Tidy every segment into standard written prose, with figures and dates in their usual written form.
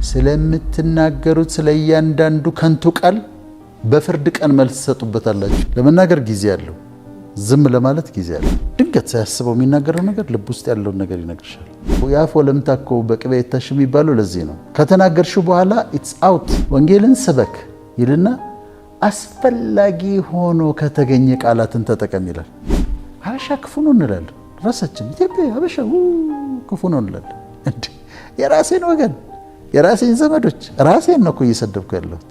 ስለምትናገሩት ስለያንዳንዱ ከንቱ ቃል በፍርድ ቀን መልስ ተሰጡበታላችሁ። ለመናገር ጊዜ አለው፣ ዝም ለማለት ጊዜ አለው። ድንገት ሳያስበው የሚናገረው ነገር ልብ ውስጥ ያለውን ነገር ይነግርሻል። ያፍ ወለምታ እኮ በቅቤ ይታሽ የሚባለው ለዚህ ነው። ከተናገርሽው በኋላ ኢትስ አውት። ወንጌልን ስበክ ይልና አስፈላጊ ሆኖ ከተገኘ ቃላትን ተጠቀም ይላል። ሀበሻ ክፉ ነው እንላለን። ራሳችን ኢትዮጵያ ሀበሻ ክፉ ነው እንላለን። እንዴ የራሴን ወገን የራሴን ዘመዶች ራሴን ነው እኮ እየሰደብኩ ያለሁት።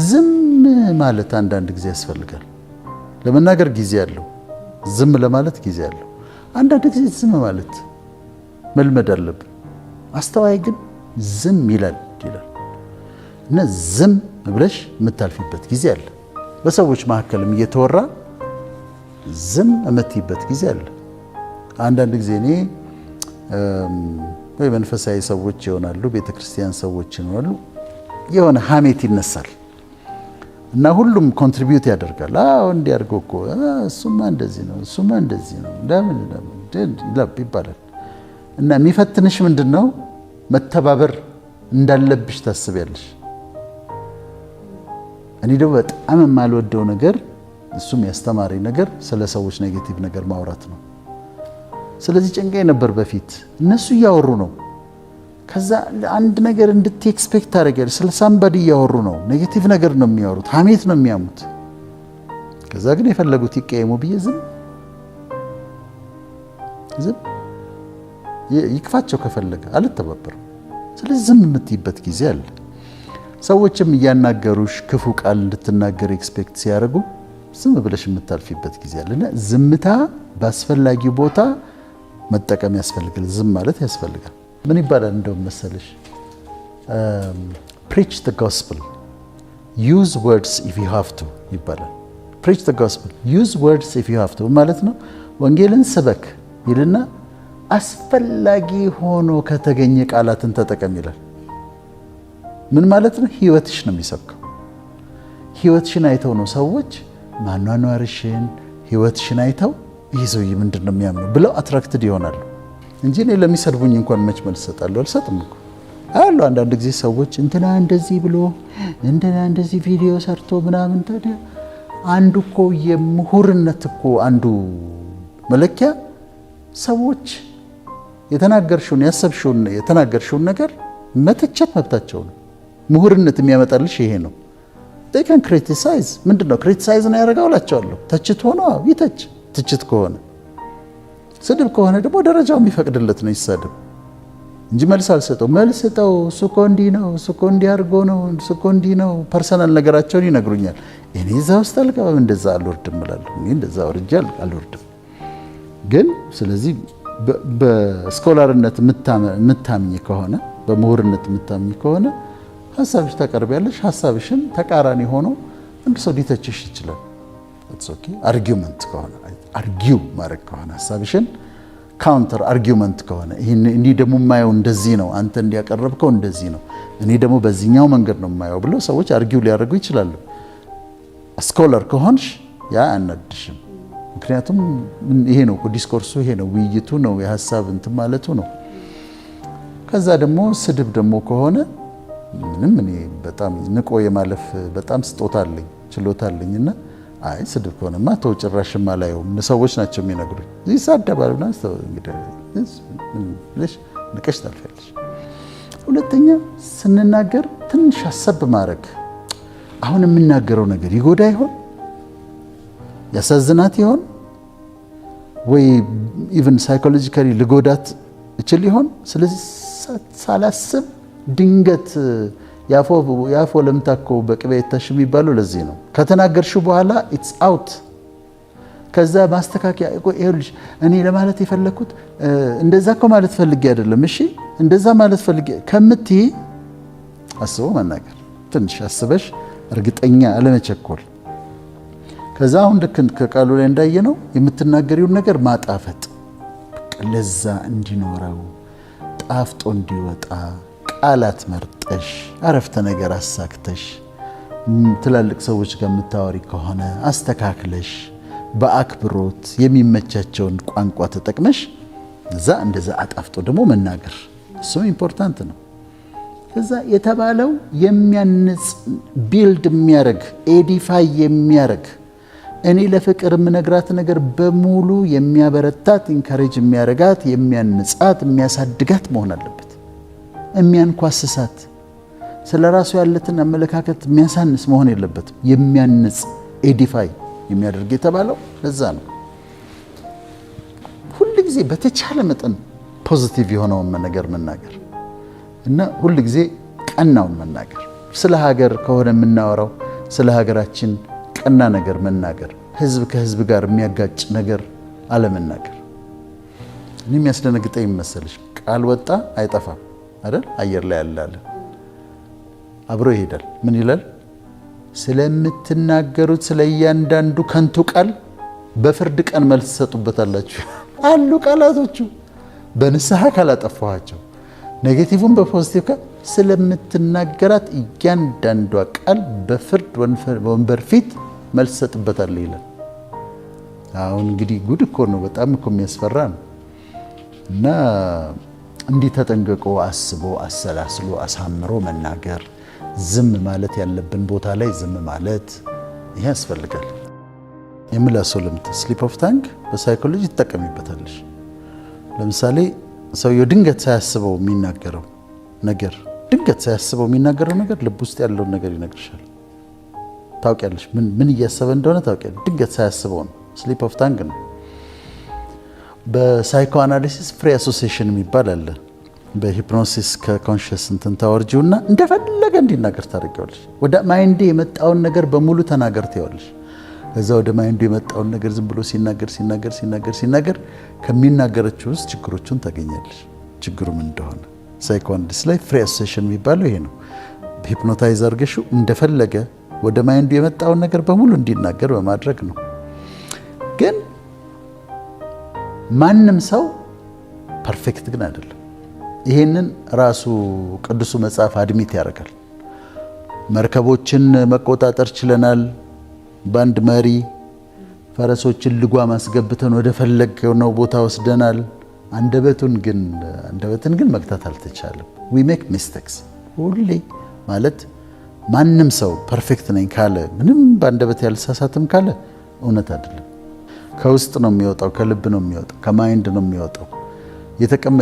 ዝም ማለት አንዳንድ ጊዜ ያስፈልጋል። ለመናገር ጊዜ አለው፣ ዝም ለማለት ጊዜ አለው። አንዳንድ ጊዜ ዝም ማለት መልመድ አለብን። አስተዋይ ግን ዝም ይላል እና ዝም ብለሽ የምታልፊበት ጊዜ አለ። በሰዎች መካከልም እየተወራ ዝም የምትይበት ጊዜ አለ። አንዳንድ ጊዜ እኔ ወይ መንፈሳዊ ሰዎች ይሆናሉ፣ ቤተክርስቲያን ሰዎች ይሆናሉ፣ የሆነ ሀሜት ይነሳል እና ሁሉም ኮንትሪቢዩት ያደርጋል። አዎ እንዲያርገው እኮ እሱማ እንደዚህ ነው፣ እሱማ እንደዚህ ነው ለምን ይባላል። እና የሚፈትንሽ ምንድነው? መተባበር እንዳለብሽ ታስቢያለሽ። እኔ ደግሞ በጣም የማልወደው ነገር እሱም ያስተማረኝ ነገር ስለ ሰዎች ኔጌቲቭ ነገር ማውራት ነው። ስለዚህ ጨንቃይ ነበር በፊት። እነሱ እያወሩ ነው፣ ከዛ አንድ ነገር እንድት ኤክስፔክት ታደርጊያለሽ። ስለ ሳምባዲ እያወሩ ነው፣ ኔጌቲቭ ነገር ነው የሚያወሩት፣ ሀሜት ነው የሚያሙት። ከዛ ግን የፈለጉት ይቀየሙ ብዬ ዝም ይክፋቸው ከፈለገ አልተባበርም። ስለዚህ ዝም የምትይበት ጊዜ አለ። ሰዎችም እያናገሩሽ ክፉ ቃል እንድትናገር ኤክስፔክት ሲያደርጉ ዝም ብለሽ የምታልፊበት ጊዜ አለና ዝምታ በአስፈላጊው ቦታ መጠቀም ያስፈልጋል። ዝም ማለት ያስፈልጋል። ምን ይባላል እንደውም መሰለሽ? preach the gospel, use words if you have to ይባላል። preach the gospel, use words if you have to ማለት ነው። ወንጌልን ስበክ ይልና አስፈላጊ ሆኖ ከተገኘ ቃላትን ተጠቀም ይላል። ምን ማለት ነው? ህይወትሽ ነው የሚሰብከው። ህይወትሽን አይተው ነው ሰዎች ማኗኗርሽን ህይወትሽን አይተው ይህ ሰውዬ ምንድን ነው የሚያምነው ብለው አትራክትድ ይሆናሉ እንጂ እኔ ለሚሰድቡኝ እንኳን መች መልስ እሰጣለሁ? አልሰጥም እኮ አሉ። አንዳንድ ጊዜ ሰዎች እንትና እንደዚህ ብሎ እንትና እንደዚህ ቪዲዮ ሰርቶ ምናምን። ታዲያ አንዱ እኮ የምሁርነት እኮ አንዱ መለኪያ ሰዎች የተናገርሽውን ያሰብሽውን የተናገርሽውን ነገር መተቸት መብታቸው ነው። ምሁርነት የሚያመጣልሽ ይሄ ነው። they can criticize ምንድነው ክሪቲሳይዝ ነው ያደርጋውላቸዋለሁ። ተችት ሆኖ ይተች። ትችት ከሆነ ስድብ ከሆነ ደግሞ ደረጃው የሚፈቅድለት ነው ይሳደብ እንጂ መልስ አልሰጠው። መልስ ሰጠው እሱ እኮ እንዲህ ነው፣ እሱ እኮ እንዲህ አድርጎ ነው፣ እሱ እኮ እንዲህ ነው። ፐርሰናል ነገራቸውን ይነግሩኛል። እኔ እዛ ውስጥ አልገባም፣ እንደዛ አልወርድም እላለሁ። እኔ እንደዛ ወርጄ አልወርድም። ግን ስለዚህ በስኮላርነት የምታምኝ ከሆነ በምሁርነት የምታምኝ ከሆነ ሐሳብሽ ታቀርቢያለሽ። ሐሳብሽን ተቃራኒ ሆኖ አንድ ሰው ሊተችሽ ይችላል። ኦኬ አርጊውመንት ከሆነ አርጊው ማድረግ ከሆነ ሐሳብሽን ካውንተር አርጊውመንት ከሆነ እንዲህ ደግሞ የማየው እንደዚህ ነው፣ አንተ እንዲያቀርብከው እንደዚህ ነው፣ እኔ ደግሞ በዚህኛው መንገድ ነው የማየው ብለው ሰዎች አርጊው ሊያደርጉ ይችላሉ። ስኮላር ከሆንሽ ያ አያናድሽም። ምክንያቱም ይሄ ነው ዲስኮርሱ፣ ይሄ ነው ውይይቱ ነው የሐሳብ እንትን ማለቱ ነው። ከዛ ደግሞ ስድብ ደግሞ ከሆነ ምንም እኔ በጣም ንቆ የማለፍ በጣም ስጦታ አለኝ ችሎታ አለኝና አይ ስድብ ከሆነማ ተው ጭራሽም አላየውም። ሰዎች ናቸው የሚነግሩኝ ይሳደባሉ እና እንግዲህ ንቀሽ ታልፊያለሽ። ሁለተኛ ስንናገር ትንሽ አሰብ ማድረግ፣ አሁን የምናገረው ነገር ይጎዳ ይሆን? ያሳዝናት ይሆን? ወይ ኢቭን ሳይኮሎጂካሊ ልጎዳት እችል ይሆን? ስለዚህ ሳላስብ ድንገት ያፎ ለምታ እኮ በቅቤ ይታሽ የሚባለው ለዚህ ነው። ከተናገርሽው በኋላ ኢትስ አውት። ከዛ ማስተካከያ ይኸውልሽ፣ እኔ ለማለት የፈለኩት እንደዛ እኮ ማለት ፈልጌ አይደለም፣ እሺ እንደዛ ማለት ፈልጌ ከምትይ አስቦ መናገር፣ ትንሽ አስበሽ እርግጠኛ አለመቸኮል። ከዛ አሁን ልክ ከቃሉ ላይ እንዳየነው የምትናገሪውን ነገር ማጣፈጥ፣ ለዛ እንዲኖረው ጣፍጦ እንዲወጣ ቃላት መርጠሽ አረፍተ ነገር አሳክተሽ ትላልቅ ሰዎች ጋር የምታወሪ ከሆነ አስተካክለሽ በአክብሮት የሚመቻቸውን ቋንቋ ተጠቅመሽ እዛ እንደዛ አጣፍጦ ደግሞ መናገር እሱም ኢምፖርታንት ነው። ከዛ የተባለው የሚያንጽ ቢልድ የሚያደርግ ኤዲፋይ የሚያደርግ እኔ ለፍቅር የምነግራት ነገር በሙሉ የሚያበረታት ኢንካሬጅ የሚያደርጋት የሚያንጻት የሚያሳድጋት መሆን አለበት። የሚያንኳስሳት ስለ ራሱ ያለትን አመለካከት የሚያሳንስ መሆን የለበትም። የሚያንጽ ኤዲፋይ የሚያደርግ የተባለው ለዛ ነው። ሁል ጊዜ በተቻለ መጠን ፖዚቲቭ የሆነውን ነገር መናገር እና ሁል ጊዜ ቀናውን መናገር። ስለ ሀገር ከሆነ የምናወራው ስለ ሀገራችን ቀና ነገር መናገር፣ ህዝብ ከህዝብ ጋር የሚያጋጭ ነገር አለመናገር። እኔ የሚያስደነግጠኝ መሰለሽ ቃል ወጣ አይጠፋም አይደል? አየር ላይ ያላለ አብሮ ይሄዳል። ምን ይላል? ስለምትናገሩት ስለ እያንዳንዱ ከንቱ ቃል በፍርድ ቀን መልስ ትሰጡበታላችሁ አሉ ቃላቶቹ። በንስሐ ካላጠፋኋቸው ኔጌቲቭን በፖዚቲቭ ስለምትናገራት እያንዳንዷ ቃል በፍርድ ወንበር ፊት መልስ ትሰጥበታለህ ይላል። አሁን እንግዲህ ጉድ እኮ ነው፣ በጣም እኮ የሚያስፈራ ነው። እና እንዲህ ተጠንቅቆ አስቦ አሰላስሎ አሳምሮ መናገር፣ ዝም ማለት ያለብን ቦታ ላይ ዝም ማለት ይሄ ያስፈልጋል። የምላሱ ልምት ስሊፕ ኦፍ ታንግ በሳይኮሎጂ ትጠቀሚበታለሽ። ለምሳሌ ሰውየው ድንገት ሳያስበው የሚናገረው ነገር ልብ ውስጥ ያለውን ነገር ይነግርሻል። ታውቂያለሽ፣ ምን እያሰበ እንደሆነ ታውቂያለሽ። ድንገት ሳያስበው ነው። ስሊፕ ኦፍ ታንግ ነው። በሳይኮ አናሊሲስ ፍሪ አሶሲዬሽን የሚባል አለ። በሂፕኖሲስ ከኮንሽስ እንትን ታወርጂውና እንደፈለገ እንዲናገር ታደርጊዋለሽ። ወደ ማይንዴ የመጣውን ነገር በሙሉ ተናገር ትይዋለሽ። ከዛ ወደ ማይንዱ የመጣውን ነገር ዝም ብሎ ሲናገር ከሚናገረችው ውስጥ ችግሮቹን ታገኛለሽ። ችግሩ ምን እንደሆነ ሳይኮ አናሊሲስ ላይ ፍሪ አሶሲዬሽን የሚባለው ይሄ ነው። ሂፕኖታይዝ አድርገሽው እንደፈለገ ወደ ማይንዱ የመጣውን ነገር በሙሉ እንዲናገር በማድረግ ነው። ግን ማንም ሰው ፐርፌክት ግን አይደለም። ይሄንን ራሱ ቅዱሱ መጽሐፍ አድሚት ያደርጋል። መርከቦችን መቆጣጠር ችለናል፣ በአንድ መሪ ፈረሶችን ልጓም አስገብተን ወደ ፈለግነው ቦታ ወስደናል። አንደበትን ግን መግታት አልተቻለም። ዊ ሜክ ሚስቴክስ ሁሌ ማለት ማንም ሰው ፐርፌክት ነኝ ካለ ምንም በአንደበት ያልሳሳትም ካለ እውነት አይደለም። ከውስጥ ነው የሚወጣው፣ ከልብ ነው የሚወጣው፣ ከማይንድ ነው የሚወጣው።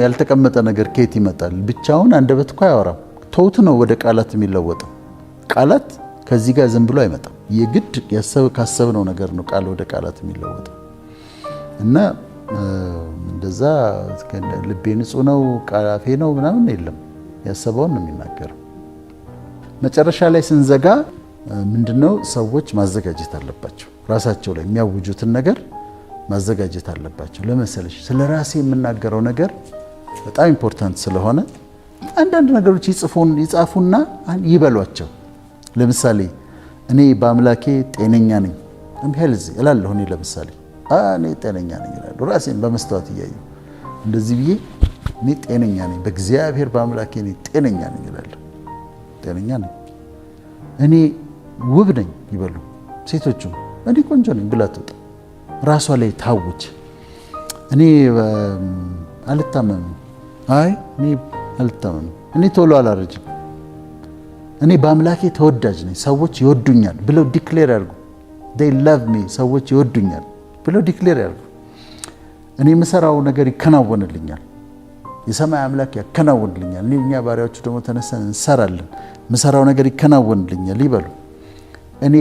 ያልተቀመጠ ነገር ከየት ይመጣል? ብቻውን አንደበት እኮ አያወራም። ተውት ነው ወደ ቃላት የሚለወጠው። ቃላት ከዚህ ጋር ዝም ብሎ አይመጣም። የግድ ካሰብነው ነገር ነው ቃል ወደ ቃላት የሚለወጠው። እና እንደዛ ልቤ ንጹህ ነው ቃላፌ ነው ምናምን የለም። ያሰበውን ነው የሚናገረው። መጨረሻ ላይ ስንዘጋ ምንድነው ሰዎች ማዘጋጀት አለባቸው። ራሳቸው ላይ የሚያውጁትን ነገር ማዘጋጀት አለባቸው። ለምሳሌ ስለ ራሴ የምናገረው ነገር በጣም ኢምፖርታንት ስለሆነ አንዳንድ ነገሮች ይጻፉና ይበሏቸው። ለምሳሌ እኔ በአምላኬ ጤነኛ ነኝ ሄልዚ እላለሁ። እኔ ለምሳሌ እኔ ጤነኛ ነኝ እላለሁ። ራሴን በመስታወት እያየሁ እንደዚህ ብዬ እኔ ጤነኛ ነኝ፣ በእግዚአብሔር በአምላኬ እኔ ጤነኛ ነኝ እላለሁ። ጤነኛ ነኝ። እኔ ውብ ነኝ ይበሉ ሴቶቹም። እኔ ቆንጆ ነኝ ብላ ትወጣ። ራሷ ላይ ታውጅ። እኔ አልታመምም፣ እኔ አልታመምም፣ እኔ ቶሎ አላረጅም፣ እኔ በአምላኬ ተወዳጅ ነኝ፣ ሰዎች ይወዱኛል ብለው ዲክሌር ያርጉ። they love me ሰዎች ይወዱኛል ብለው ዲክሌር ያርጉ። እኔ የምሰራው ነገር ይከናወንልኛል፣ የሰማይ አምላክ ያከናወንልኛል፣ እኛ ባሪያዎቹ ደግሞ ተነስተን እንሰራለን፣ የምሰራው ነገር ይከናወንልኛል ይበሉ። እኔ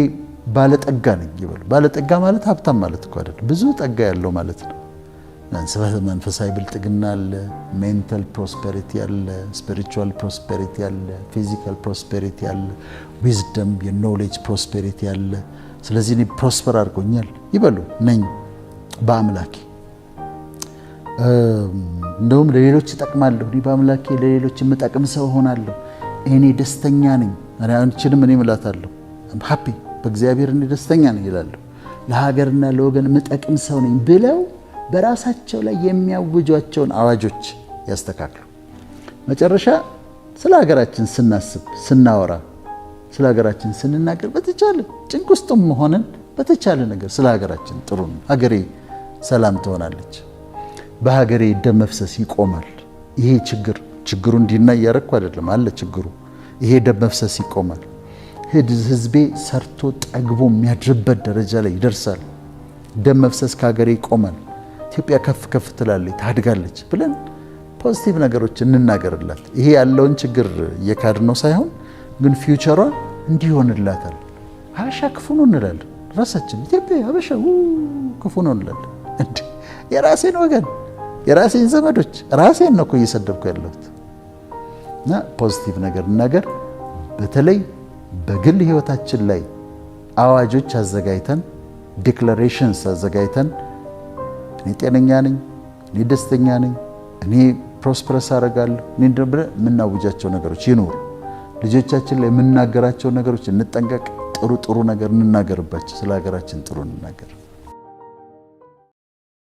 ባለጠጋ ነኝ ይበሉ። ባለጠጋ ማለት ሀብታም ማለት እኮ አይደለም፣ ብዙ ጠጋ ያለው ማለት ነው። መንፈሳዊ ብልጥግና አለ፣ ሜንታል ፕሮስፔሪቲ አለ፣ ስፒሪቹዋል ፕሮስፔሪቲ አለ፣ ፊዚካል ፕሮስፔሪቲ አለ፣ ዊዝደም የኖሌጅ ፕሮስፔሪቲ አለ። ስለዚህ እኔ ፕሮስፐር አድርጎኛል ይበሉ ነኝ በአምላኬ። እንደውም ለሌሎች እጠቅማለሁ፣ እኔ በአምላኬ ለሌሎች የምጠቅም ሰው ሆናለሁ፣ እኔ ደስተኛ ነኝ፣ አንቺንም እኔ እምላታለሁ ሃፒ በእግዚአብሔር እኔ ደስተኛ ነኝ ይላለሁ፣ ለሀገርና ለወገን የምጠቅም ሰው ነኝ ብለው በራሳቸው ላይ የሚያውጇቸውን አዋጆች ያስተካክሉ። መጨረሻ ስለ ሀገራችን ስናስብ ስናወራ፣ ስለ ሀገራችን ስንናገር በተቻለ ጭንቅ ውስጥም ሆነን በተቻለ ነገር ስለ ሀገራችን ጥሩ ነው፣ ሀገሬ ሰላም ትሆናለች፣ በሀገሬ ደም መፍሰስ ይቆማል። ይሄ ችግሩ እንዲና እያረኩ አይደለም አለ ችግሩ። ይሄ ደም መፍሰስ ይቆማል። ህዝቤ ሰርቶ ጠግቦ የሚያድርበት ደረጃ ላይ ይደርሳል። ደም መፍሰስ ከሀገሬ ይቆማል። ኢትዮጵያ ከፍ ከፍ ትላለች፣ ታድጋለች ብለን ፖዚቲቭ ነገሮች እንናገርላት። ይሄ ያለውን ችግር እየካድ ነው ሳይሆን ግን ፊውቸሯ እንዲሆንላታል። ሀበሻ ክፉ ነው እንላለን ራሳችን። ኢትዮጵያ ሀበሻ ክፉ ነው እንላለን። እንዴ የራሴን ወገን የራሴን ዘመዶች ራሴን ነው እኮ እየሰደብኩ ያለሁት። እና ፖዚቲቭ ነገር በተለይ በግል ህይወታችን ላይ አዋጆች አዘጋጅተን ዲክላሬሽንስ አዘጋጅተን እኔ ጤነኛ ነኝ፣ እኔ ደስተኛ ነኝ፣ እኔ ፕሮስፐረስ አደርጋለሁ የምናውጃቸው ነገሮች ይኖሩ። ልጆቻችን ላይ የምናገራቸው ነገሮች እንጠንቀቅ። ጥሩ ነገር እንናገርባቸው። ስለ ሀገራችን ጥሩ እንናገር።